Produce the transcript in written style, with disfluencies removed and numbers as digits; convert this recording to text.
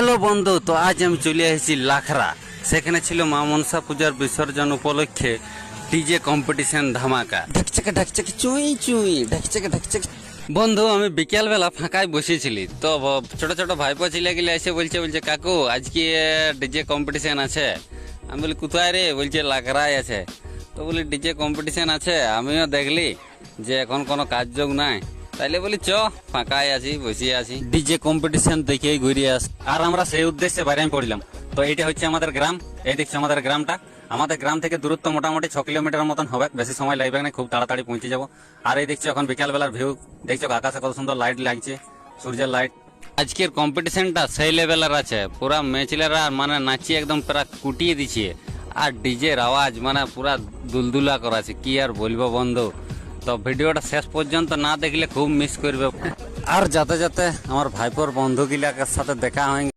Hello বন্ধু, তো আজ আমি চলে এসেছি লাখরা। সেখানে ছিল মা মনসা পূজার বিসর্জন উপলক্ষে ডিজে কম্পিটিশন ধামাকা। ঢাকচাকা ঢাকচাকা চুই চুই ঢাকচাকা ঢাকচাকা। বন্ধু, আমি বিকেল বেলা ফাঁকায় বসেছিলি তো ছোট ছোট ভাইপো ছেলে গেলে এসে বলছে কাকু আজকে ডিজে কম্পিটিশন আছে। আমি বলি কোথায় রে? বলছে লাখরায় আছে। তো বলি ডিজে কম্পিটিশন আছে, আমিও দেখলি যে এখন কোনো কাজযোগ নাই, তাইলে বলি চ, ফাঁকায় আছি, বসে আছি, ডিজে কম্পিটিশন দেখেই ঘুরে আস। আর আমরা সেই উদ্দেশ্যে বাইরে পড়লাম। তো এটা হচ্ছে আমাদের গ্রাম, এই দেখছো আমাদের গ্রামটা। আমাদের গ্রাম থেকে দূরত্ব মোটামুটি 6 কিলোমিটার মতন হবে, বেশি সময় লাগবে না, খুব তাড়াতাড়ি পৌঁছে যাবো। আর এই দেখছো এখন বিকাল বেলার ভিউ, দেখছো আকাশে কত সুন্দর লাইট লাগছে, সূর্যের লাইট। আজকের কম্পিটিশনটা সেই লেভেলের আছে, পুরা মেয়েছেলেরা মানে নাচিয়ে একদম পুরা কুটিয়ে দিচ্ছে। আর ডিজের আওয়াজ মানে পুরা দুলদুলা করাছে, কি আর বলবো বন্ধু। তো ভিডিওটা শেষ পর্যন্ত না দেখলে খুব মিস করবে। আর যাতে যাতে আমার ভাইপোর বন্ধু গিলার সাথে দেখা হয়।